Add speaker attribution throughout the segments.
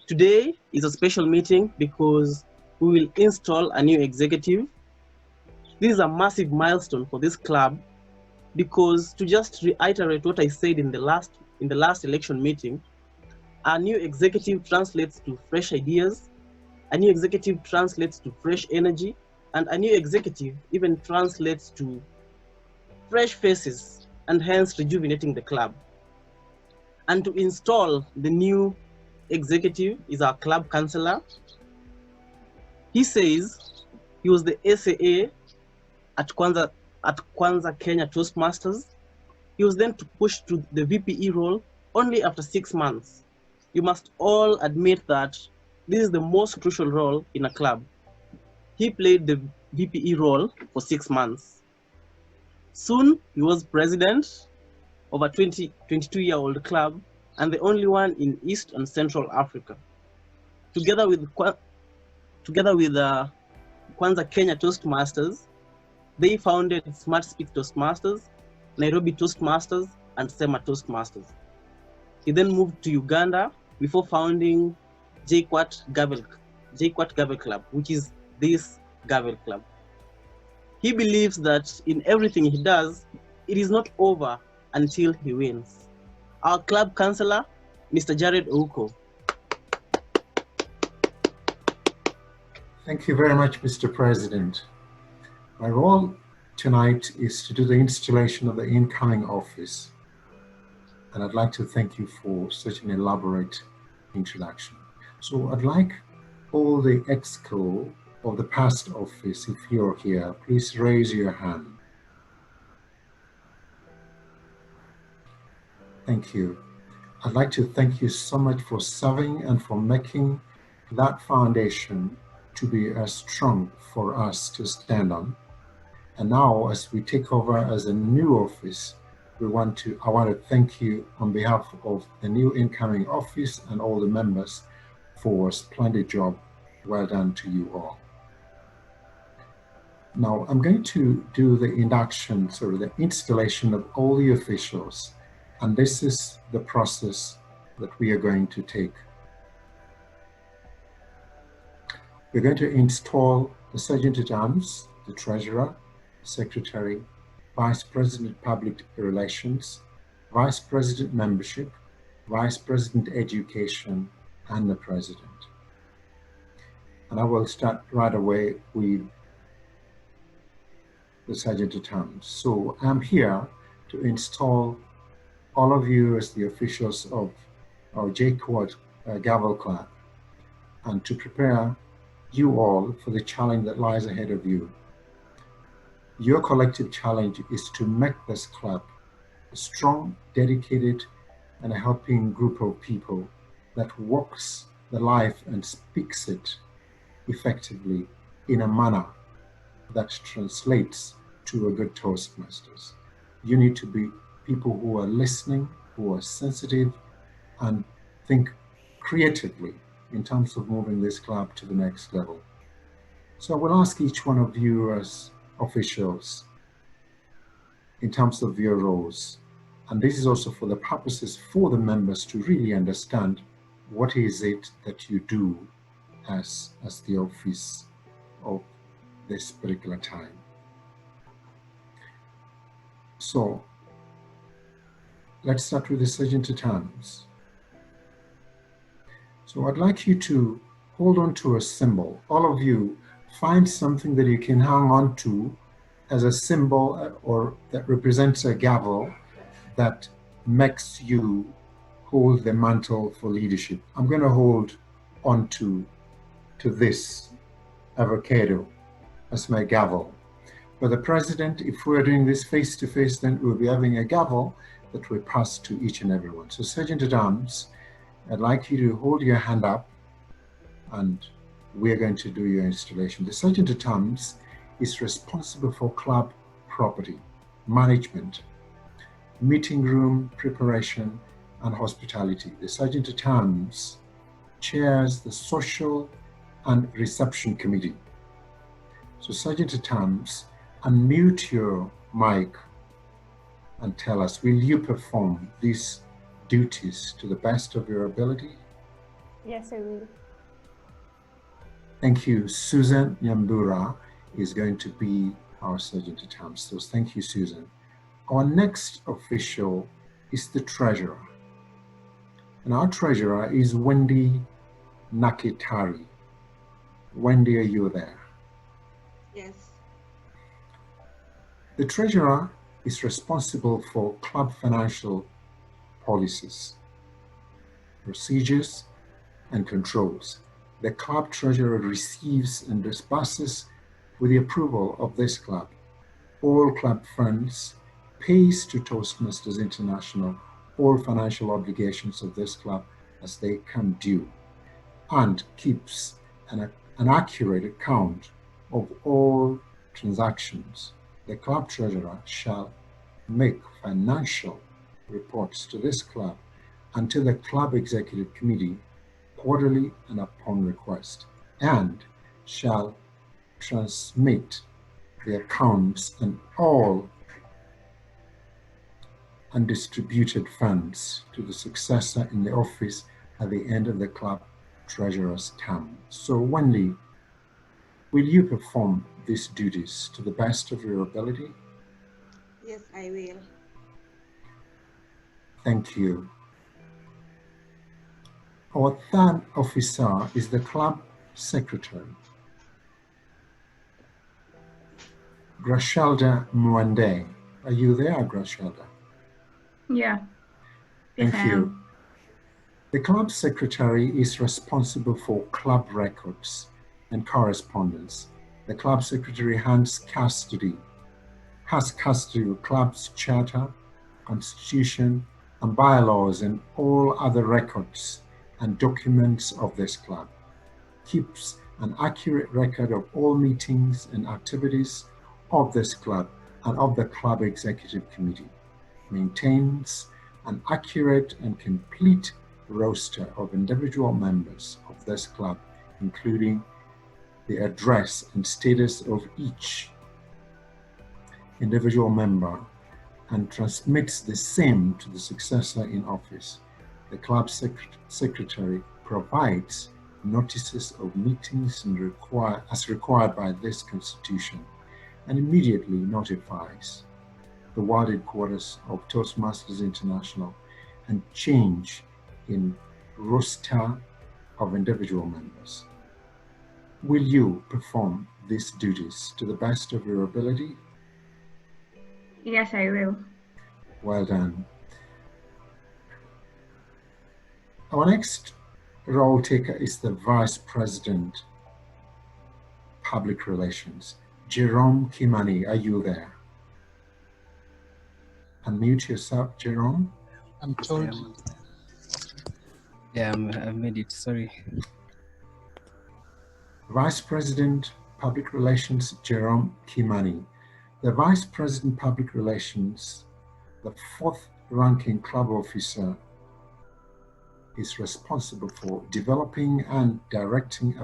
Speaker 1: Today is a special meeting because we will install a new executive. This is a massive milestone for this club because, to just reiterate what I said in the last election meeting, a new executive translates to fresh ideas, a new executive translates to fresh energy, and a new executive even translates to fresh faces, and hence rejuvenating the club. And to install the new executive is our club councillor. He says he was the SAA at Kwanza Kenya Toastmasters. He was then pushed to the VPE role only after 6 months. You must all admit that this is the most crucial role in a club. He played the VPE role for 6 months. Soon he was president of a 22-year-old club and the only one in East and Central Africa. Together with Kwanza Kenya Toastmasters, they founded Smart Speak Toastmasters, Nairobi Toastmasters, and Sema Toastmasters. He then moved to Uganda before founding JKUAT Gavel Club, which is this Gavel Club. He believes that in everything he does, it is not over until he wins. Our club councillor, Mr. Jared Ouko.
Speaker 2: Thank you very much, Mr. President. My role tonight is to do the installation of the incoming office, and I'd like to thank you for such an elaborate introduction. So I'd like all the exco of the past office, if you're here, please raise your hand. Thank you. I'd like to thank you so much for serving and for making that foundation to be as strong for us to stand on. And now, as we take over as a new office, I want to thank you on behalf of the new incoming office and all the members for a splendid job. Well done to you all. Now, I'm going to do the induction, sort of the installation of all the officials. And this is the process that we are going to take. We're going to install the Sergeant-at-Arms, the Treasurer, Secretary, Vice President Public Relations, Vice President Membership, Vice President Education, and the President. And I will start right away with the Sergeant-at-Arms. So I'm here to install all of you as the officials of our JKUAT Gavel Club, and to prepare you all for the challenge that lies ahead of you. Your collective challenge is to make this club a strong, dedicated, and a helping group of people that walks the life and speaks it effectively in a manner that translates to a good Toastmasters. You need to be people who are listening, who are sensitive, and think creatively in terms of moving this club to the next level. So I will ask each one of you as officials in terms of your roles, and this is also for the purposes for the members to really understand what is it that you do as the office of this particular time. So let's start with the Sergeant-at-Arms. So I'd like you to hold on to a symbol. All of you find something that you can hang on to as a symbol or that represents a gavel that makes you hold the mantle for leadership. I'm going to hold on to this avocado as my gavel. For the President, if we're doing this face-to-face, then we'll be having a gavel that we pass to each and every one. So Sergeant-at-Arms, I'd like you to hold your hand up and we're going to do your installation. The Sergeant-at-Arms is responsible for club property, management, meeting room preparation, and hospitality. The Sergeant-at-Arms chairs the social and reception committee. So Sergeant-at-Arms, unmute your mic and tell us, will you perform these duties to the best of your ability?
Speaker 3: Yes, I will.
Speaker 2: Thank you. Susan Nyambura is going to be our Sergeant at Arms. So thank you, Susan. Our next official is the Treasurer. And our Treasurer is Wendy Nakitari. Wendy, are you there?
Speaker 4: Yes.
Speaker 2: The Treasurer is responsible for club financial policies, procedures, and controls. The club treasurer receives and disburses, with the approval of this club, all club funds, pays to Toastmasters International all financial obligations of this club as they come due, and keeps an accurate account of all transactions. The club treasurer shall make financial reports to this club and to the club executive committee quarterly and upon request, and shall transmit the accounts and all undistributed funds to the successor in the office at the end of the club treasurer's term. So Wendy, will you perform these duties to the best of your ability?
Speaker 4: Yes, I will.
Speaker 2: Thank you. Our third officer is the club secretary, Grashelda Mwande. Are you there, Grashelda?
Speaker 5: Yeah.
Speaker 2: Thank
Speaker 5: Yes, I
Speaker 2: you.
Speaker 5: am.
Speaker 2: The club secretary is responsible for club records and correspondence. The club secretary has custody of the club's charter, constitution, and bylaws and all other records and documents of this club. Keeps an accurate record of all meetings and activities of this club and of the club executive committee. Maintains an accurate and complete roster of individual members of this club, including the address and status of each individual member, and transmits the same to the successor in office. The club secretary provides notices of meetings and as required by this constitution, and immediately notifies the world headquarters of Toastmasters International and change in roster of individual members. Will you perform these duties to the best of your ability?
Speaker 5: Yes, I will.
Speaker 2: Well done. Our next role taker is the Vice President, Public Relations. Jerome Kimani, are you there? Unmute yourself, Jerome.
Speaker 6: I'm told. Yeah, I've made it. Sorry.
Speaker 2: Vice President, Public Relations, Jerome Kimani. The Vice President, Public Relations, the fourth ranking club officer, is responsible for developing and directing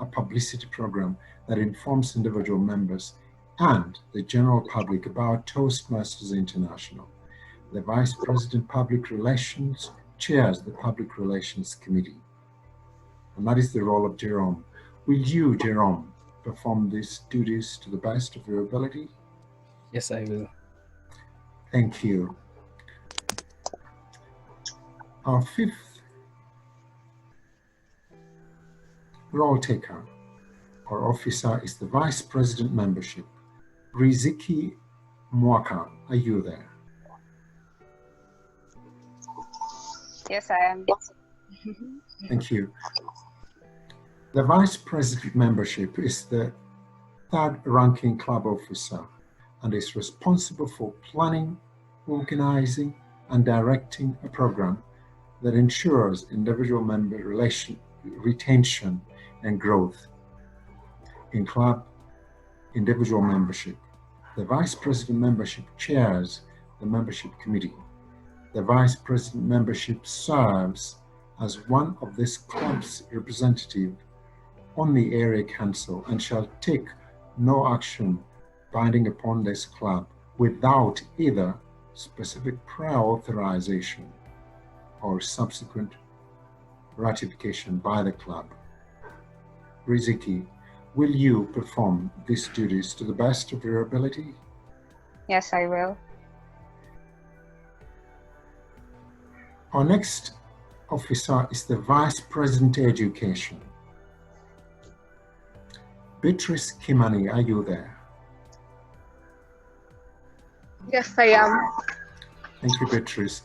Speaker 2: a publicity program that informs individual members and the general public about Toastmasters International. The Vice President, Public Relations, chairs the Public Relations Committee. And that is the role of Jerome. Will you, Jerome, perform these duties to the best of your ability?
Speaker 6: Yes, I will.
Speaker 2: Thank you. Our fifth role taker or officer is the Vice President Membership. Riziki Mwaka, are you there?
Speaker 7: Yes, I am.
Speaker 2: Thank you. The Vice President Membership is the third ranking club officer and is responsible for planning, organizing, and directing a program that ensures individual member retention and growth in club individual membership. The Vice President Membership chairs the Membership Committee. The Vice President Membership serves as one of this club's representative on the Area Council and shall take no action binding upon this club without either specific prior authorization or subsequent ratification by the club. Riziki, will you perform these duties to the best of your ability?
Speaker 7: Yes, I will.
Speaker 2: Our next officer is the Vice President Education. Beatrice Kimani, are you there?
Speaker 3: Yes, I am.
Speaker 2: Thank you, Beatrice.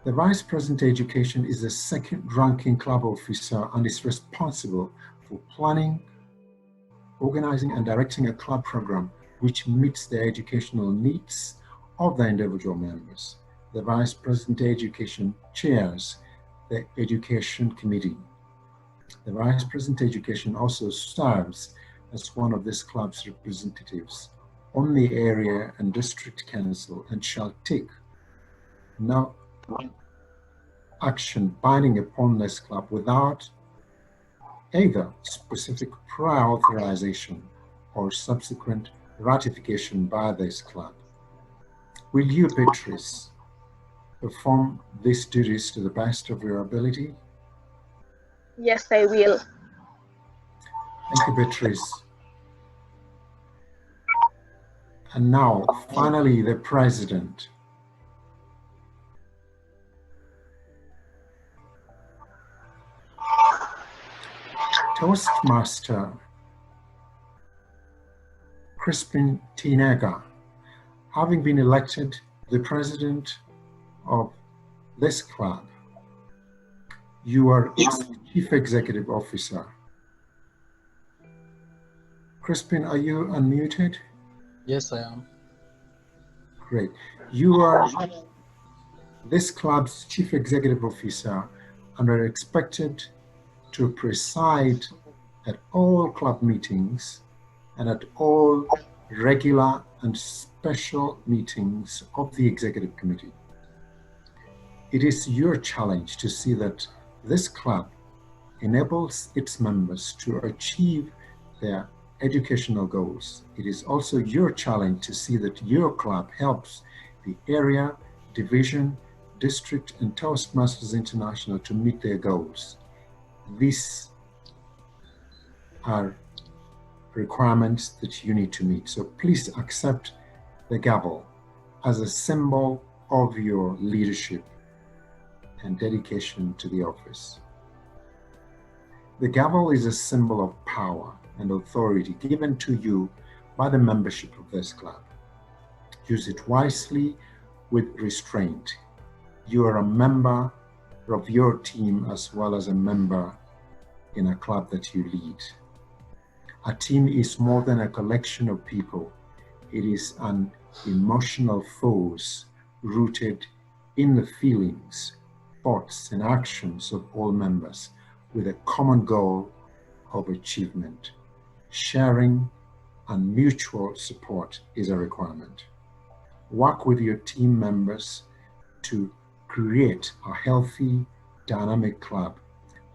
Speaker 2: The Vice President Education is the second-ranking club officer and is responsible for planning, organizing, and directing a club program which meets the educational needs of the individual members. The Vice President Education chairs the Education Committee. The Vice President Education also serves as one of this club's representatives on the area and district council and shall take no action binding upon this club without either specific prior authorization or subsequent ratification by this club. Will you, Beatrice, perform these duties to the best of your ability?
Speaker 3: Yes, I will.
Speaker 2: Thank you, Beatrice. And now, finally, the president. Toastmaster Crispin Tinega, having been elected the president of this club, you are its chief executive officer. Crispin, are you unmuted?
Speaker 6: Yes, I am.
Speaker 2: Great. You are this club's chief executive officer and are expected to preside at all club meetings and at all regular and special meetings of the executive committee. It is your challenge to see that this club enables its members to achieve their educational goals. It is also your challenge to see that your club helps the area, division, district, and Toastmasters International to meet their goals. These are requirements that you need to meet. So please accept the gavel as a symbol of your leadership and dedication to the office. The gavel is a symbol of power and authority given to you by the membership of this club. Use it wisely with restraint. You are a member of your team as well as a member in a club that you lead. A team is more than a collection of people. It is an emotional force rooted in the feelings, thoughts, and actions of all members with a common goal of achievement. Sharing and mutual support is a requirement. Work with your team members to create a healthy, dynamic club,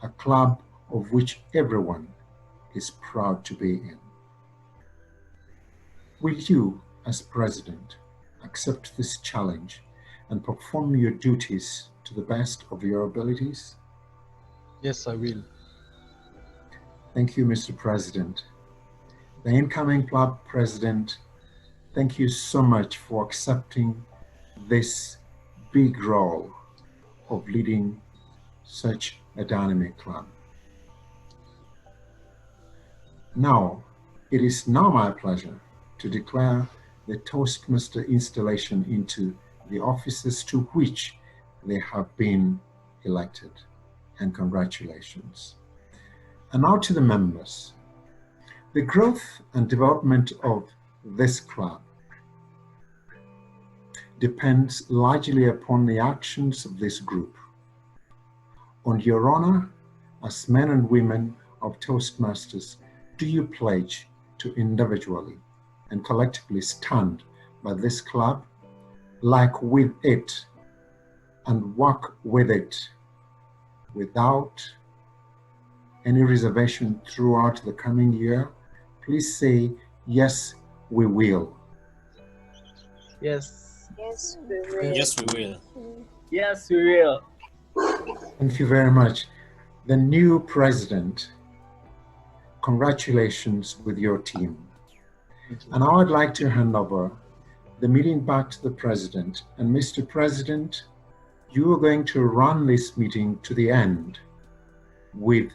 Speaker 2: a club of which everyone is proud to be in. Will you, as president, accept this challenge and perform your duties to the best of your abilities?
Speaker 6: Yes, I will.
Speaker 2: Thank you, Mr. President. The incoming club president, thank you so much for accepting this big role of leading such a dynamic club. Now, it is now my pleasure to declare the Toastmaster installation into the offices to which they have been elected, and congratulations. And now to the members. The growth and development of this club depends largely upon the actions of this group. On your honor, as men and women of Toastmasters, do you pledge to individually and collectively stand by this club, like with it, and work with it without any reservation throughout the coming year? Please say, yes, we will.
Speaker 1: Yes.
Speaker 4: Yes, we will.
Speaker 8: Yes, we will.
Speaker 1: Yes, we will.
Speaker 2: Thank you very much. The new president, congratulations with your team.
Speaker 6: Thank you.
Speaker 2: And now I'd like to hand over the meeting back to the president. And Mr. President, you are going to run this meeting to the end with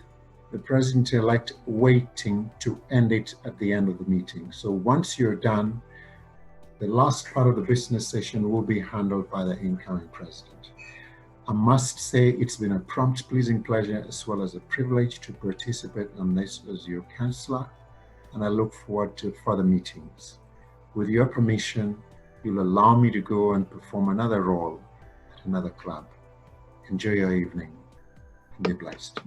Speaker 2: the president-elect waiting to end it at the end of the meeting. So once you're done, the last part of the business session will be handled by the incoming president. I must say it's been a prompt, pleasing pleasure as well as a privilege to participate on this as your counselor, and I look forward to further meetings. With your permission, you'll allow me to go and perform another role at another club. Enjoy your evening and be blessed.